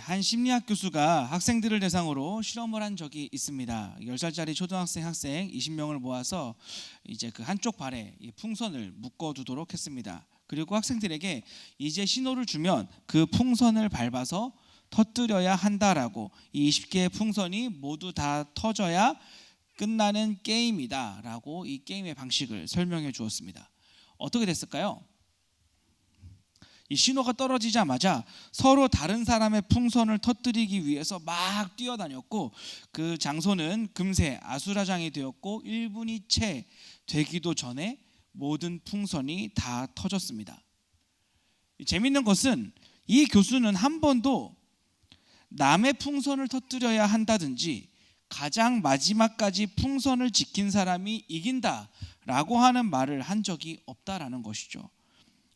한 심리학 교수가 학생들을 대상으로 실험을 한 적이 있습니다. 10살짜리 초등학생 학생 20명을 모아서 이제 그 한쪽 발에 이 풍선을 묶어두도록 했습니다. 그리고 학생들에게 이제 신호를 주면 그 풍선을 밟아서 터뜨려야 한다라고, 이 20개의 풍선이 모두 다 터져야 끝나는 게임이다라고 이 게임의 방식을 설명해 주었습니다. 어떻게 됐을까요? 이 신호가 떨어지자마자 서로 다른 사람의 풍선을 터뜨리기 위해서 막 뛰어다녔고, 그 장소는 금세 아수라장이 되었고 1분이 채 되기도 전에 모든 풍선이 다 터졌습니다. 재밌는 것은 이 교수는 한 번도 남의 풍선을 터뜨려야 한다든지 가장 마지막까지 풍선을 지킨 사람이 이긴다라고 하는 말을 한 적이 없다라는 것이죠.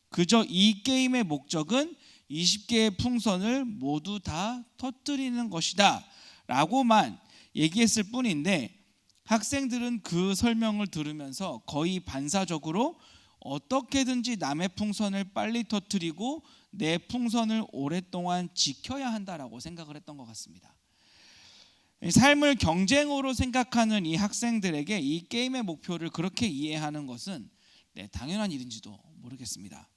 그저 이 게임의 목적은 20개의 풍선을 모두 다 터뜨리는 것이다 라고만 얘기했을 뿐인데, 학생들은 그 설명을 들으면서 거의 반사적으로 어떻게든지 남의 풍선을 빨리 터뜨리고 내 풍선을 오랫동안 지켜야 한다라고 생각을 했던 것 같습니다. 삶을 경쟁으로 생각하는 이 학생들에게 이 게임의 목표를 그렇게 이해하는 것은 당연한 일인지도 모르겠습니다.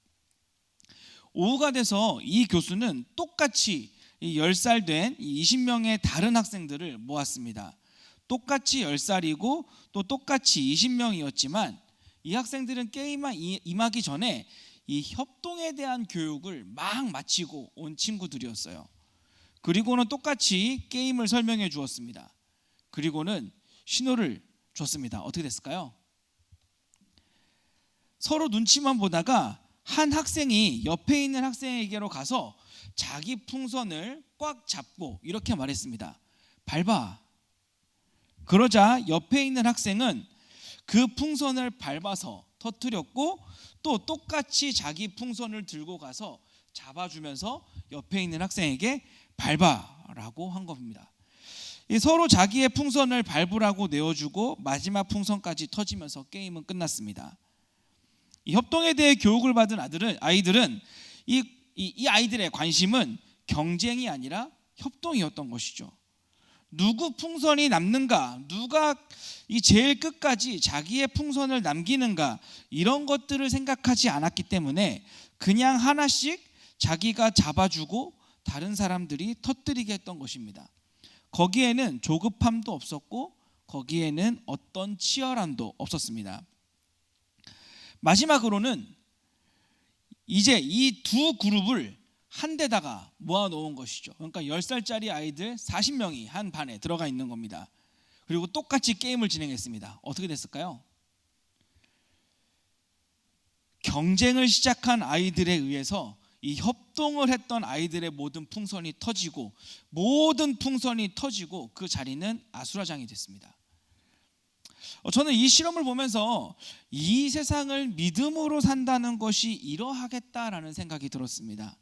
오후가 돼서 이 교수는 똑같이 10살 된 20명의 다른 학생들을 모았습니다. 똑같이 10살이고 또 똑같이 20명이었지만 이 학생들은 게임에 임하기 전에 이 협동에 대한 교육을 막 마치고 온 친구들이었어요. 그리고는 똑같이 게임을 설명해 주었습니다. 그리고는 신호를 줬습니다. 어떻게 됐을까요? 서로 눈치만 보다가 한 학생이 옆에 있는 학생에게로 가서 자기 풍선을 꽉 잡고 이렇게 말했습니다. 밟아. 그러자 옆에 있는 학생은 그 풍선을 밟아서 터뜨렸고, 또 똑같이 자기 풍선을 들고 가서 잡아주면서 옆에 있는 학생에게 밟아라고 한 겁니다. 서로 자기의 풍선을 밟으라고 내어주고 마지막 풍선까지 터지면서 게임은 끝났습니다. 이 협동에 대해 교육을 받은 아이들은 이 아이들의 관심은 경쟁이 아니라 협동이었던 것이죠. 누구 풍선이 남는가, 누가 이 제일 끝까지 자기의 풍선을 남기는가, 이런 것들을 생각하지 않았기 때문에 그냥 하나씩 자기가 잡아주고 다른 사람들이 터뜨리게 했던 것입니다. 거기에는 조급함도 없었고 거기에는 어떤 치열함도 없었습니다. 마지막으로는 이제 이 두 그룹을 한 데다가 모아놓은 것이죠. 그러니까 10살짜리 아이들 40명이 한 반에 들어가 있는 겁니다. 그리고 똑같이 게임을 진행했습니다. 어떻게 됐을까요? 경쟁을 시작한 아이들에 의해서 이 협동을 했던 아이들의 모든 풍선이 터지고 그 자리는 아수라장이 됐습니다. 저는 이 실험을 보면서 이 세상을 믿음으로 산다는 것이 이러하겠다라는 생각이 들었습니다.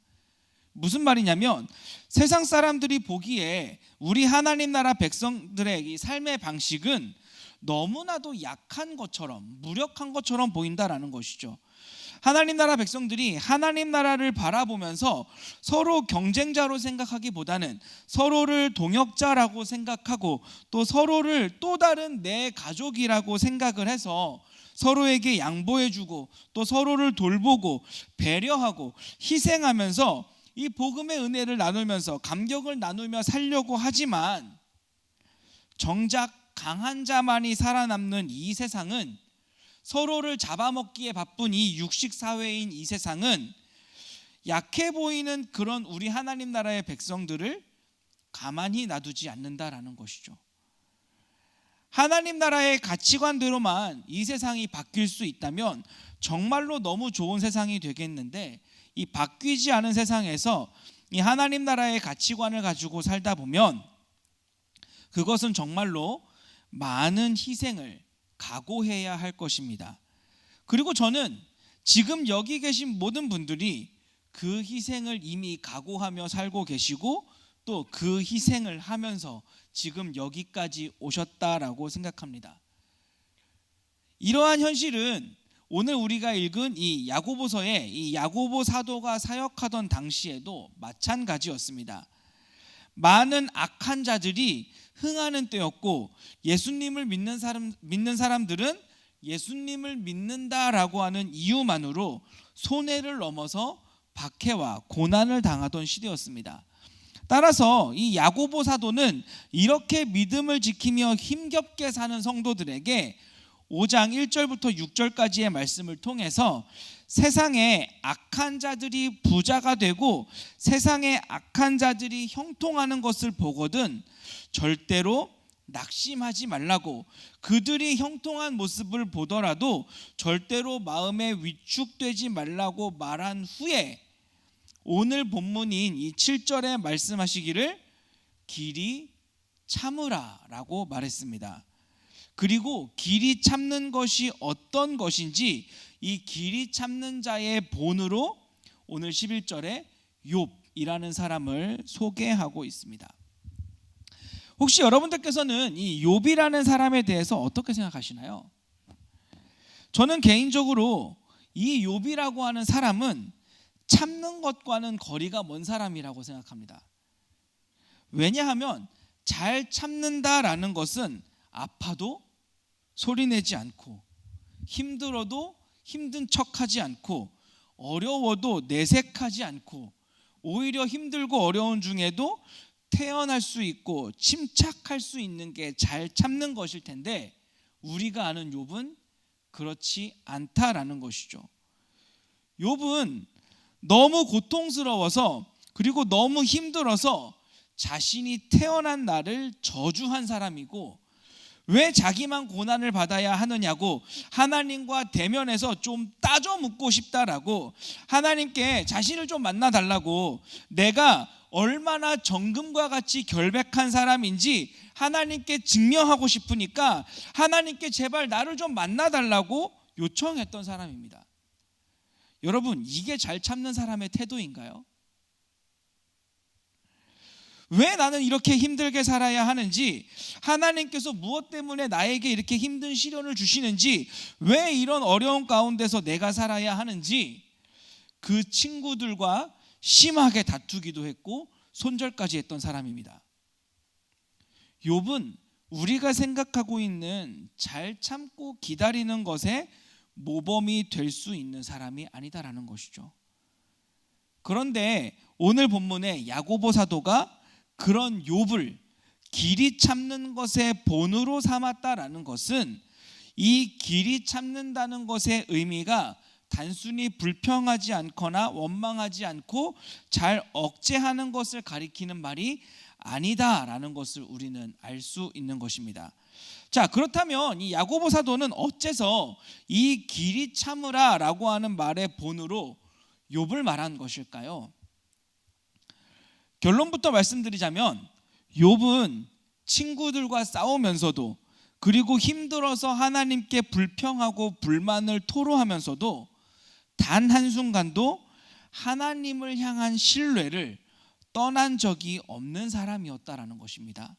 무슨 말이냐면, 세상 사람들이 보기에 우리 하나님 나라 백성들의 이 삶의 방식은 너무나도 약한 것처럼, 무력한 것처럼 보인다라는 것이죠. 하나님 나라 백성들이 하나님 나라를 바라보면서 서로 경쟁자로 생각하기보다는 서로를 동역자라고 생각하고 또 서로를 또 다른 내 가족이라고 생각을 해서 서로에게 양보해주고 또 서로를 돌보고 배려하고 희생하면서 이 복음의 은혜를 나누면서 감격을 나누며 살려고 하지만, 정작 강한 자만이 살아남는 이 세상은, 서로를 잡아먹기에 바쁜 이 육식 사회인 이 세상은 약해 보이는 그런 우리 하나님 나라의 백성들을 가만히 놔두지 않는다라는 것이죠. 하나님 나라의 가치관대로만 이 세상이 바뀔 수 있다면 정말로 너무 좋은 세상이 되겠는데, 이 바뀌지 않은 세상에서 이 하나님 나라의 가치관을 가지고 살다 보면 그것은 정말로 많은 희생을 각오해야 할 것입니다. 그리고 저는 지금 여기 계신 모든 분들이 그 희생을 이미 각오하며 살고 계시고 또 그 희생을 하면서 지금 여기까지 오셨다라고 생각합니다. 이러한 현실은 오늘 우리가 읽은 이 야고보서에 이 야고보 사도가 사역하던 당시에도 마찬가지였습니다. 많은 악한 자들이 흥하는 때였고, 예수님을 믿는 사람들은 예수님을 믿는다라고 하는 이유만으로 손해를 넘어서 박해와 고난을 당하던 시대였습니다. 따라서 이 야고보 사도는 이렇게 믿음을 지키며 힘겹게 사는 성도들에게 5장 1절부터 6절까지의 말씀을 통해서 세상에 악한 자들이 부자가 되고 세상에 악한 자들이 형통하는 것을 보거든 절대로 낙심하지 말라고, 그들이 형통한 모습을 보더라도 절대로 마음에 위축되지 말라고 말한 후에 오늘 본문인 이 7절에 말씀하시기를 길이 참으라 라고 말했습니다. 그리고 길이 참는 것이 어떤 것인지 이 길이 참는 자의 본으로 오늘 11절에 욥이라는 사람을 소개하고 있습니다. 혹시 여러분들께서는 이 욥이라는 사람에 대해서 어떻게 생각하시나요? 저는 개인적으로 이 욥이라고 하는 사람은 참는 것과는 거리가 먼 사람이라고 생각합니다. 왜냐하면 잘 참는다라는 것은 아파도 소리내지 않고, 힘들어도 힘든 척하지 않고, 어려워도 내색하지 않고, 오히려 힘들고 어려운 중에도 태어날 수 있고 침착할 수 있는 게 잘 참는 것일 텐데, 우리가 아는 욥은 그렇지 않다라는 것이죠. 욥은 너무 고통스러워서, 그리고 너무 힘들어서 자신이 태어난 날을 저주한 사람이고, 왜 자기만 고난을 받아야 하느냐고 하나님과 대면해서 좀 따져 묻고 싶다라고, 하나님께 자신을 좀 만나달라고, 내가 얼마나 정금과 같이 결백한 사람인지 하나님께 증명하고 싶으니까 하나님께 제발 나를 좀 만나달라고 요청했던 사람입니다. 여러분, 이게 잘 참는 사람의 태도인가요? 왜 나는 이렇게 힘들게 살아야 하는지, 하나님께서 무엇 때문에 나에게 이렇게 힘든 시련을 주시는지, 왜 이런 어려운 가운데서 내가 살아야 하는지 그 친구들과 심하게 다투기도 했고 손절까지 했던 사람입니다. 욥은 우리가 생각하고 있는 잘 참고 기다리는 것에 모범이 될 수 있는 사람이 아니다라는 것이죠. 그런데 오늘 본문에 야고보 사도가 그런 욥을 길이 참는 것의 본으로 삼았다라는 것은, 이 길이 참는다는 것의 의미가 단순히 불평하지 않거나 원망하지 않고 잘 억제하는 것을 가리키는 말이 아니다라는 것을 우리는 알 수 있는 것입니다. 자, 그렇다면 이 야고보 사도는 어째서 이 길이 참으라라고 하는 말의 본으로 욥을 말한 것일까요? 결론부터 말씀드리자면, 욥은 친구들과 싸우면서도, 그리고 힘들어서 하나님께 불평하고 불만을 토로하면서도 단 한순간도 하나님을 향한 신뢰를 떠난 적이 없는 사람이었다라는 것입니다.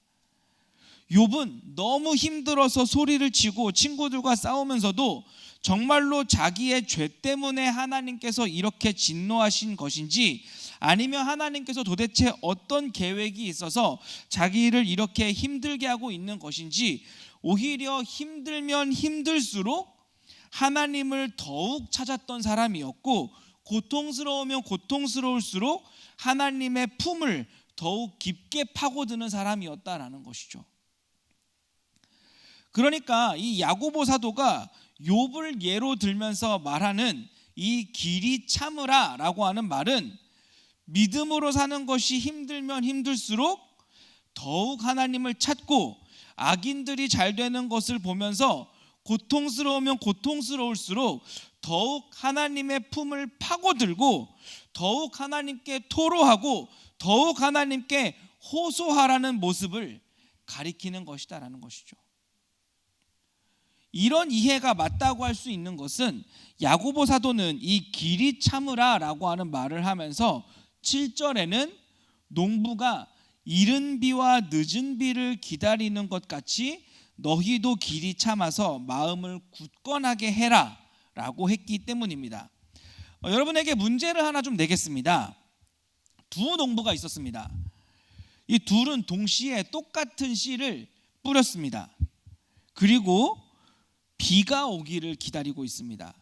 욥은 너무 힘들어서 소리를 치고 친구들과 싸우면서도 정말로 자기의 죄 때문에 하나님께서 이렇게 진노하신 것인지, 아니면 하나님께서 도대체 어떤 계획이 있어서 자기를 이렇게 힘들게 하고 있는 것인지, 오히려 힘들면 힘들수록 하나님을 더욱 찾았던 사람이었고, 고통스러우면 고통스러울수록 하나님의 품을 더욱 깊게 파고드는 사람이었다라는 것이죠. 그러니까 이 야고보 사도가 욥을 예로 들면서 말하는 이 길이 참으라라고 하는 말은, 믿음으로 사는 것이 힘들면 힘들수록 더욱 하나님을 찾고, 악인들이 잘 되는 것을 보면서 고통스러우면 고통스러울수록 더욱 하나님의 품을 파고들고, 더욱 하나님께 토로하고, 더욱 하나님께 호소하라는 모습을 가리키는 것이다라는 것이죠. 이런 이해가 맞다고 할 수 있는 것은, 야고보 사도는 이 길이 참으라라고 하는 말을 하면서 7절에는 농부가 이른 비와 늦은 비를 기다리는 것 같이 너희도 길이 참아서 마음을 굳건하게 해라 라고 했기 때문입니다. 여러분에게 문제를 하나 좀 내겠습니다. 두 농부가 있었습니다. 이 둘은 동시에 똑같은 씨를 뿌렸습니다. 그리고 비가 오기를 기다리고 있습니다.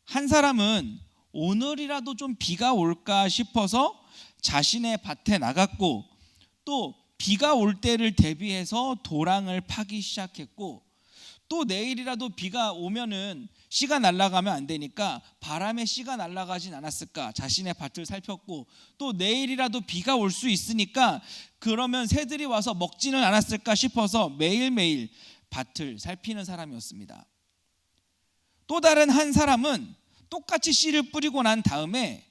한 사람은 오늘이라도 좀 비가 올까 싶어서 자신의 밭에 나갔고, 또 비가 올 때를 대비해서 도랑을 파기 시작했고, 또 내일이라도 비가 오면은 씨가 날아가면 안 되니까 바람에 씨가 날아가진 않았을까 자신의 밭을 살폈고, 또 내일이라도 비가 올 수 있으니까 그러면 새들이 와서 먹지는 않았을까 싶어서 매일매일 밭을 살피는 사람이었습니다. 또 다른 한 사람은 똑같이 씨를 뿌리고 난 다음에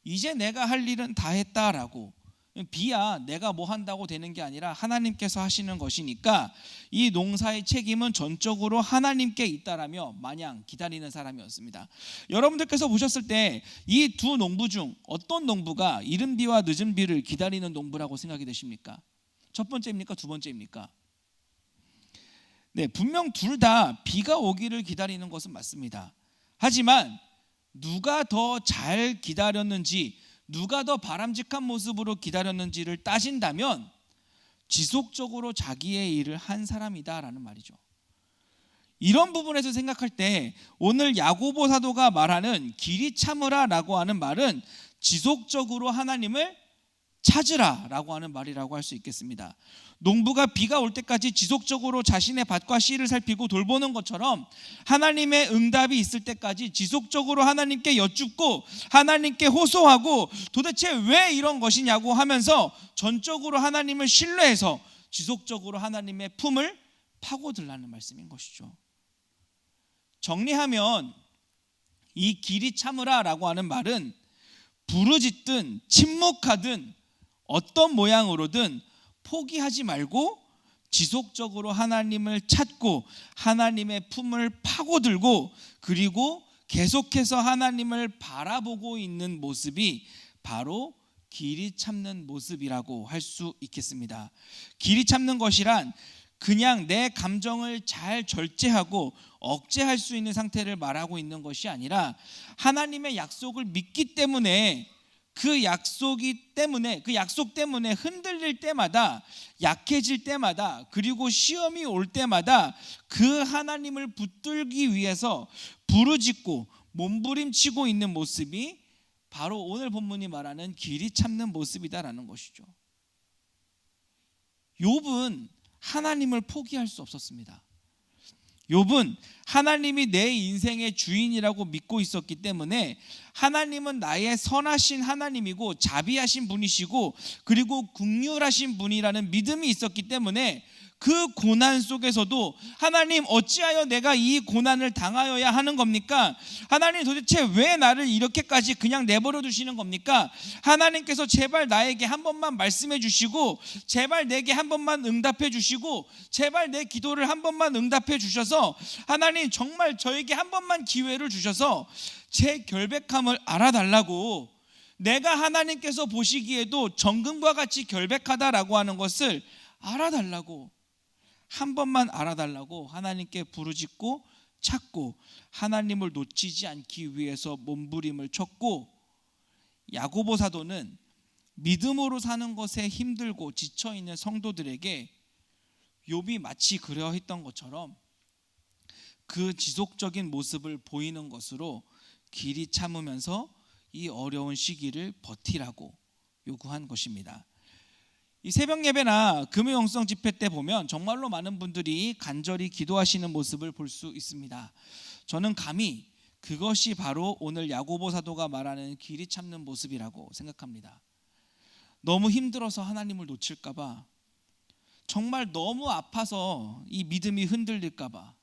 이제 내가 할 일은 다 했다라고, 비야 내가 뭐 한다고 되는 게 아니라 하나님께서 하시는 것이니까 이 농사의 책임은 전적으로 하나님께 있다라며 마냥 기다리는 사람이었습니다. 여러분들께서 보셨을 때 이 두 농부 중 어떤 농부가 이른 비와 늦은 비를 기다리는 농부라고 생각이 되십니까? 첫 번째입니까? 두 번째입니까? 네, 분명 둘 다 비가 오기를 기다리는 것은 맞습니다. 하지만 누가 더 잘 기다렸는지, 누가 더 바람직한 모습으로 기다렸는지를 따진다면 지속적으로 자기의 일을 한 사람이다라는 말이죠. 이런 부분에서 생각할 때 오늘 야고보 사도가 말하는 길이 참으라라고 하는 말은 지속적으로 하나님을 찾으라라고 하는 말이라고 할 수 있겠습니다. 농부가 비가 올 때까지 지속적으로 자신의 밭과 씨를 살피고 돌보는 것처럼 하나님의 응답이 있을 때까지 지속적으로 하나님께 여쭙고 하나님께 호소하고 도대체 왜 이런 것이냐고 하면서 전적으로 하나님을 신뢰해서 지속적으로 하나님의 품을 파고들라는 말씀인 것이죠. 정리하면 이 길이 참으라라고 하는 말은 부르짖든 침묵하든 어떤 모양으로든 포기하지 말고 지속적으로 하나님을 찾고 하나님의 품을 파고들고, 그리고 계속해서 하나님을 바라보고 있는 모습이 바로 길이 참는 모습이라고 할 수 있겠습니다. 길이 참는 것이란 그냥 내 감정을 잘 절제하고 억제할 수 있는 상태를 말하고 있는 것이 아니라 하나님의 약속을 믿기 때문에 그 약속 때문에 흔들릴 때마다, 약해질 때마다, 그리고 시험이 올 때마다 그 하나님을 붙들기 위해서 부르짖고 몸부림치고 있는 모습이 바로 오늘 본문이 말하는 길이 참는 모습이다라는 것이죠. 욥은 하나님을 포기할 수 없었습니다. 욥은 하나님이 내 인생의 주인이라고 믿고 있었기 때문에 하나님은 나의 선하신 하나님이고 자비하신 분이시고 그리고 긍휼하신 분이라는 믿음이 있었기 때문에 그 고난 속에서도 하나님 어찌하여 내가 이 고난을 당하여야 하는 겁니까? 하나님 도대체 왜 나를 이렇게까지 그냥 내버려 두시는 겁니까? 하나님께서 제발 나에게 한 번만 말씀해 주시고 제발 내게 한 번만 응답해 주시고 제발 내 기도를 한 번만 응답해 주셔서 하나님 정말 저에게 한 번만 기회를 주셔서 제 결백함을 알아달라고, 내가 하나님께서 보시기에도 정금과 같이 결백하다라고 하는 것을 알아달라고, 한 번만 알아달라고 하나님께 부르짖고 찾고 하나님을 놓치지 않기 위해서 몸부림을 쳤고, 야고보 사도는 믿음으로 사는 것에 힘들고 지쳐있는 성도들에게 욥이 마치 그러했던 것처럼 그 지속적인 모습을 보이는 것으로 길이 참으면서 이 어려운 시기를 버티라고 요구한 것입니다. 이 새벽 예배나 금요 영성 집회 때 보면 정말로 많은 분들이 간절히 기도하시는 모습을 볼 수 있습니다. 저는 감히 그것이 바로 오늘 야고보 사도가 말하는 길이 참는 모습이라고 생각합니다. 너무 힘들어서 하나님을 놓칠까 봐, 정말 너무 아파서 이 믿음이 흔들릴까 봐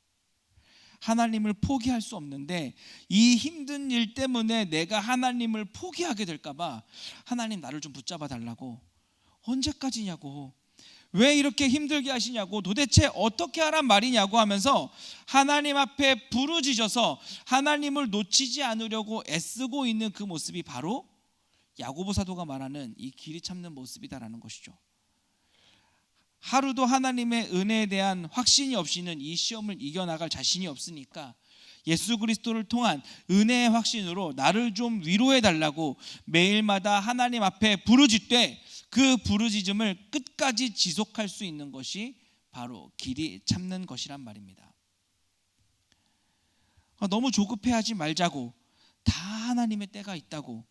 하나님을 포기할 수 없는데, 이 힘든 일 때문에 내가 하나님을 포기하게 될까 봐 하나님 나를 좀 붙잡아 달라고, 언제까지냐고, 왜 이렇게 힘들게 하시냐고, 도대체 어떻게 하란 말이냐고 하면서 하나님 앞에 부르짖어서 하나님을 놓치지 않으려고 애쓰고 있는 그 모습이 바로 야고보 사도가 말하는 이 길이 참는 모습이다라는 것이죠. 하루도 하나님의 은혜에 대한 확신이 없이는 이 시험을 이겨나갈 자신이 없으니까 예수 그리스도를 통한 은혜의 확신으로 나를 좀 위로해 달라고 매일마다 하나님 앞에 부르짖되, 그 부르짖음을 끝까지 지속할 수 있는 것이 바로 길이 참는 것이란 말입니다. 너무 조급해하지 말자고, 다 하나님의 때가 있다고,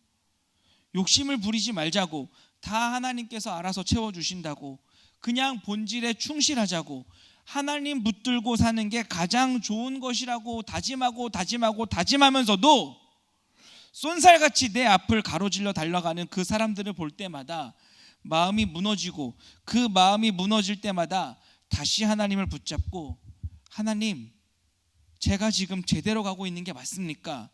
욕심을 부리지 말자고, 다 하나님께서 알아서 채워주신다고, 그냥 본질에 충실하자고, 하나님 붙들고 사는 게 가장 좋은 것이라고 다짐하면서도 쏜살같이 내 앞을 가로질러 달려가는 그 사람들을 볼 때마다 마음이 무너지고, 그 마음이 무너질 때마다 다시 하나님을 붙잡고, 하나님, 제가 지금 제대로 가고 있는 게 맞습니까?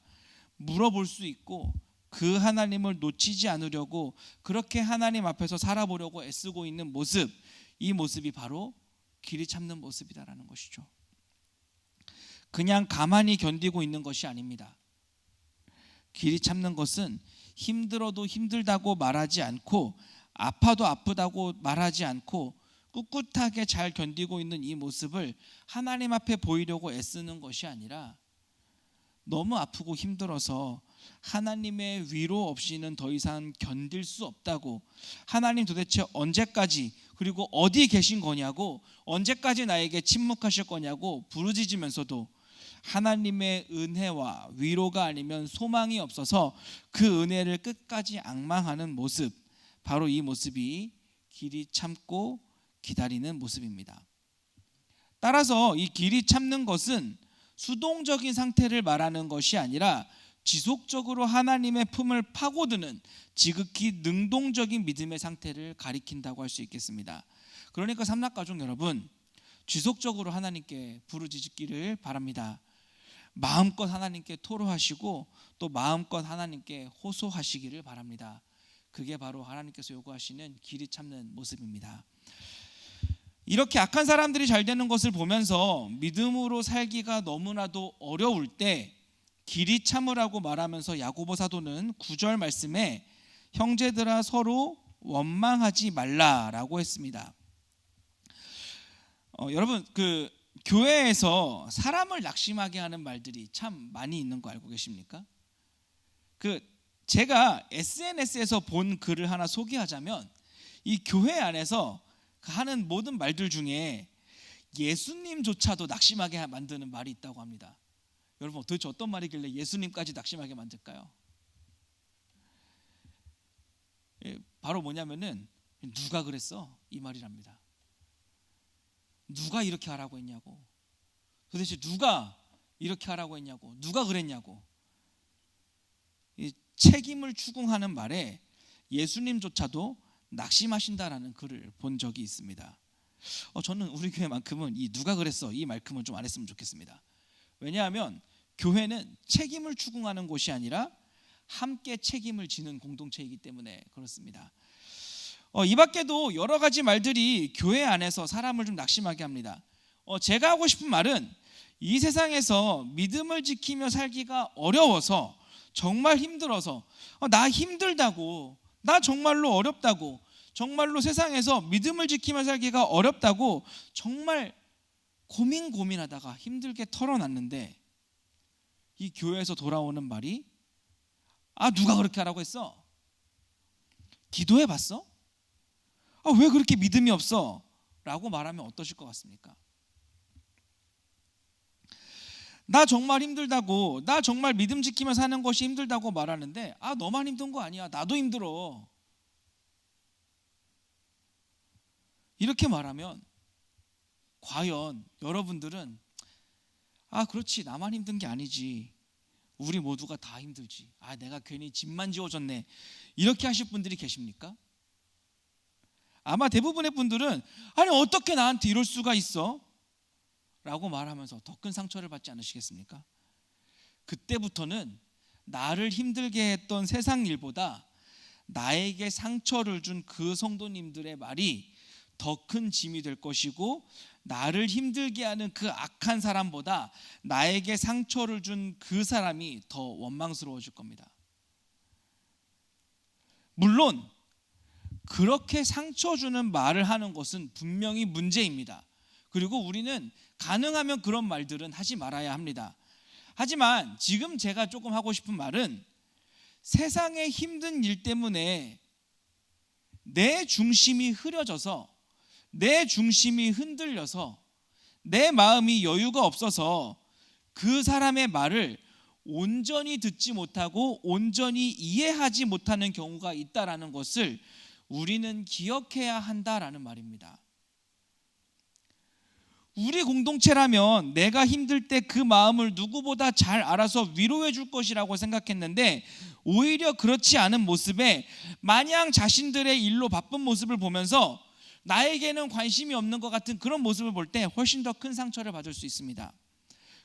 물어볼 수 있고, 그 하나님을 놓치지 않으려고 그렇게 하나님 앞에서 살아보려고 애쓰고 있는 모습, 이 모습이 바로 길이 참는 모습이다라는 것이죠. 그냥 가만히 견디고 있는 것이 아닙니다. 길이 참는 것은 힘들어도 힘들다고 말하지 않고, 아파도 아프다고 말하지 않고, 꿋꿋하게 잘 견디고 있는 이 모습을 하나님 앞에 보이려고 애쓰는 것이 아니라, 너무 아프고 힘들어서 하나님의 위로 없이는 더 이상 견딜 수 없다고, 하나님 도대체 언제까지, 그리고 어디 계신 거냐고, 언제까지 나에게 침묵하실 거냐고 부르짖으면서도 하나님의 은혜와 위로가 아니면 소망이 없어서 그 은혜를 끝까지 앙망하는 모습, 바로 이 모습이 길이 참고 기다리는 모습입니다. 따라서 이 길이 참는 것은 수동적인 상태를 말하는 것이 아니라 지속적으로 하나님의 품을 파고드는 지극히 능동적인 믿음의 상태를 가리킨다고 할 수 있겠습니다. 그러니까 삼락가족 여러분, 지속적으로 하나님께 부르짖기를 바랍니다. 마음껏 하나님께 토로하시고 또 마음껏 하나님께 호소하시기를 바랍니다. 그게 바로 하나님께서 요구하시는 길이 참는 모습입니다. 이렇게 악한 사람들이 잘 되는 것을 보면서 믿음으로 살기가 너무나도 어려울 때 길이 참으라고 말하면서 야고보 사도는 9절 말씀에 형제들아 서로 원망하지 말라라고 했습니다. 여러분, 그 교회에서 사람을 낙심하게 하는 말들이 참 많이 있는 거 알고 계십니까? 제가 SNS에서 본 글을 하나 소개하자면, 이 교회 안에서 하는 모든 말들 중에 예수님조차도 낙심하게 만드는 말이 있다고 합니다. 여러분, 도대체 어떤 말이길래 예수님까지 낙심하게 만들까요? 바로 뭐냐면은 누가 그랬어? 이 말이랍니다. 누가 이렇게 하라고 했냐고, 도대체 누가 이렇게 하라고 했냐고, 누가 그랬냐고, 이 책임을 추궁하는 말에 예수님조차도 낙심하신다라는 글을 본 적이 있습니다. 저는 우리 교회만큼은 이 누가 그랬어 이 말씀은 좀 안 했으면 좋겠습니다. 왜냐하면 교회는 책임을 추궁하는 곳이 아니라 함께 책임을 지는 공동체이기 때문에 그렇습니다. 이 밖에도 여러 가지 말들이 교회 안에서 사람을 좀 낙심하게 합니다. 제가 하고 싶은 말은, 이 세상에서 믿음을 지키며 살기가 어려워서, 정말 힘들어서, 나 힘들다고, 나 정말로 어렵다고, 정말로 세상에서 믿음을 지키며 살기가 어렵다고 정말 고민하다가 힘들게 털어놨는데, 이 교회에서 돌아오는 말이, 누가 그렇게 하라고 했어? 기도해 봤어? 왜 그렇게 믿음이 없어? 라고 말하면 어떠실 것 같습니까? 나 정말 힘들다고, 나 정말 믿음 지키며 사는 것이 힘들다고 말하는데, 너만 힘든 거 아니야, 나도 힘들어, 이렇게 말하면 과연 여러분들은 그렇지, 나만 힘든 게 아니지, 우리 모두가 다 힘들지, 내가 괜히 짐만 지어졌네, 이렇게 하실 분들이 계십니까? 아마 대부분의 분들은 어떻게 나한테 이럴 수가 있어? 라고 말하면서 더 큰 상처를 받지 않으시겠습니까? 그때부터는 나를 힘들게 했던 세상 일보다 나에게 상처를 준 그 성도님들의 말이 더 큰 짐이 될 것이고, 나를 힘들게 하는 그 악한 사람보다 나에게 상처를 준 그 사람이 더 원망스러워질 겁니다. 물론 그렇게 상처 주는 말을 하는 것은 분명히 문제입니다. 그리고 우리는 가능하면 그런 말들은 하지 말아야 합니다. 하지만 지금 제가 조금 하고 싶은 말은, 세상의 힘든 일 때문에 내 중심이 흐려져서, 내 중심이 흔들려서, 내 마음이 여유가 없어서 그 사람의 말을 온전히 듣지 못하고 온전히 이해하지 못하는 경우가 있다라는 것을 우리는 기억해야 한다라는 말입니다. 우리 공동체라면 내가 힘들 때 그 마음을 누구보다 잘 알아서 위로해 줄 것이라고 생각했는데, 오히려 그렇지 않은 모습에 마냥 자신들의 일로 바쁜 모습을 보면서 나에게는 관심이 없는 것 같은 그런 모습을 볼 때 훨씬 더 큰 상처를 받을 수 있습니다.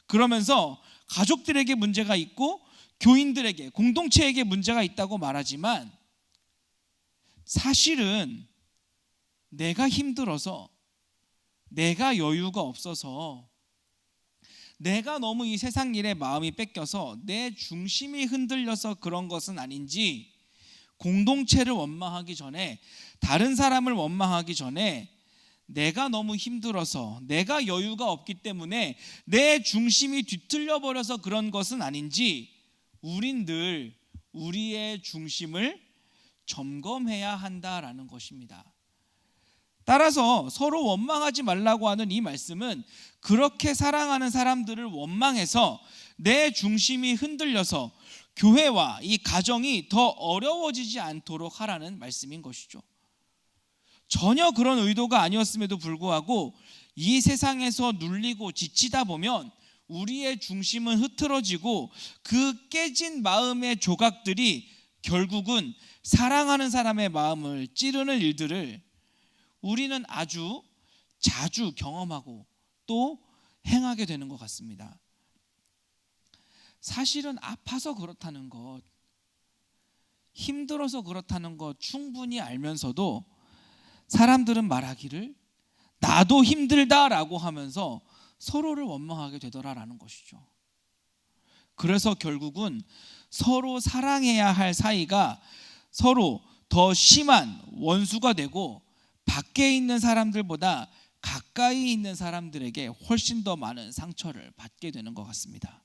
그러면서 가족들에게 문제가 있고 교인들에게, 공동체에게 문제가 있다고 말하지만, 사실은 내가 힘들어서, 내가 여유가 없어서, 내가 너무 이 세상 일에 마음이 뺏겨서 내 중심이 흔들려서 그런 것은 아닌지, 공동체를 원망하기 전에, 다른 사람을 원망하기 전에 내가 너무 힘들어서, 내가 여유가 없기 때문에 내 중심이 뒤틀려 버려서 그런 것은 아닌지, 우린 늘 우리의 중심을 점검해야 한다라는 것입니다. 따라서 서로 원망하지 말라고 하는 이 말씀은 그렇게 사랑하는 사람들을 원망해서 내 중심이 흔들려서 교회와 이 가정이 더 어려워지지 않도록 하라는 말씀인 것이죠. 전혀 그런 의도가 아니었음에도 불구하고 이 세상에서 눌리고 지치다 보면 우리의 중심은 흐트러지고 그 깨진 마음의 조각들이 결국은 사랑하는 사람의 마음을 찌르는 일들을 우리는 아주 자주 경험하고 또 행하게 되는 것 같습니다. 사실은 아파서 그렇다는 것, 힘들어서 그렇다는 것 충분히 알면서도 사람들은 말하기를 나도 힘들다라고 하면서 서로를 원망하게 되더라라는 것이죠. 그래서 결국은 서로 사랑해야 할 사이가 서로 더 심한 원수가 되고, 밖에 있는 사람들보다 가까이 있는 사람들에게 훨씬 더 많은 상처를 받게 되는 것 같습니다.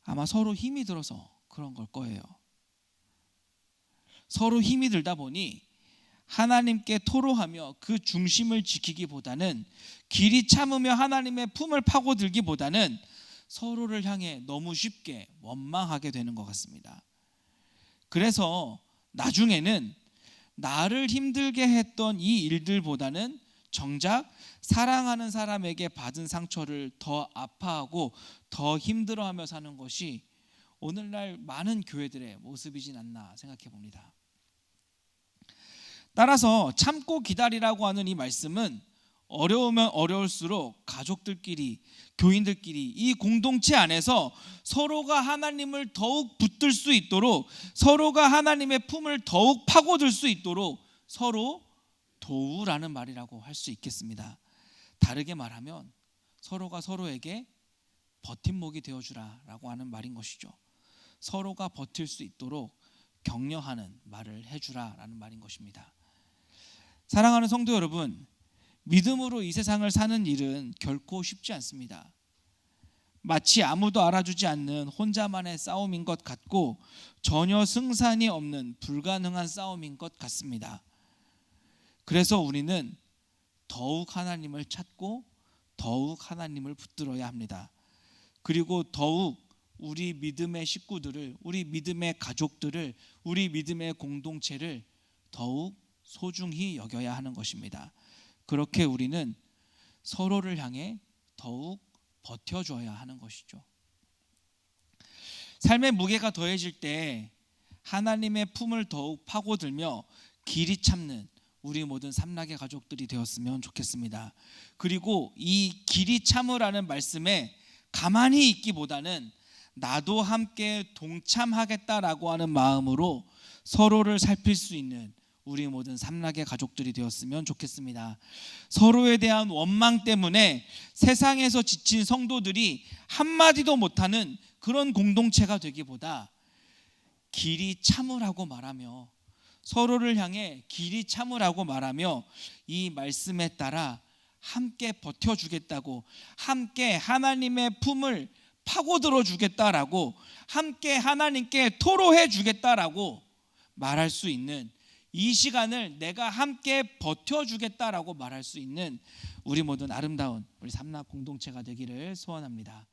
아마 서로 힘이 들어서 그런 걸 거예요. 서로 힘이 들다 보니 하나님께 토로하며 그 중심을 지키기보다는, 길이 참으며 하나님의 품을 파고들기보다는 서로를 향해 너무 쉽게 원망하게 되는 것 같습니다. 그래서 나중에는 나를 힘들게 했던 이 일들보다는 정작 사랑하는 사람에게 받은 상처를 더 아파하고 더 힘들어하며 사는 것이 오늘날 많은 교회들의 모습이진 않나 생각해 봅니다. 따라서 참고 기다리라고 하는 이 말씀은 어려우면 어려울수록 가족들끼리, 교인들끼리 이 공동체 안에서 서로가 하나님을 더욱 붙들 수 있도록, 서로가 하나님의 품을 더욱 파고들 수 있도록 서로 도우라는 말이라고 할 수 있겠습니다. 다르게 말하면 서로가 서로에게 버팀목이 되어주라라고 하는 말인 것이죠. 서로가 버틸 수 있도록 격려하는 말을 해주라라는 말인 것입니다. 사랑하는 성도 여러분, 믿음으로 이 세상을 사는 일은 결코 쉽지 않습니다. 마치 아무도 알아주지 않는 혼자만의 싸움인 것 같고 전혀 승산이 없는 불가능한 싸움인 것 같습니다. 그래서 우리는 더욱 하나님을 찾고 더욱 하나님을 붙들어야 합니다. 그리고 더욱 우리 믿음의 식구들을, 우리 믿음의 가족들을, 우리 믿음의 공동체를 더욱 소중히 여겨야 하는 것입니다. 그렇게 우리는 서로를 향해 더욱 버텨줘야 하는 것이죠. 삶의 무게가 더해질 때 하나님의 품을 더욱 파고들며 길이 참는 우리 모든 삼락의 가족들이 되었으면 좋겠습니다. 그리고 이 길이 참으라는 말씀에 가만히 있기보다는 나도 함께 동참하겠다라고 하는 마음으로 서로를 살필 수 있는 우리 모든 삼락의 가족들이 되었으면 좋겠습니다. 서로에 대한 원망 때문에 세상에서 지친 성도들이 한마디도 못하는 그런 공동체가 되기보다 길이 참으라고 말하며, 서로를 향해 길이 참으라고 말하며 이 말씀에 따라 함께 버텨주겠다고, 함께 하나님의 품을 파고들어 주겠다라고, 함께 하나님께 토로해 주겠다라고 말할 수 있는 이 시간을 내가 함께 버텨주겠다라고 말할 수 있는 우리 모든 아름다운 우리 삼락 공동체가 되기를 소원합니다.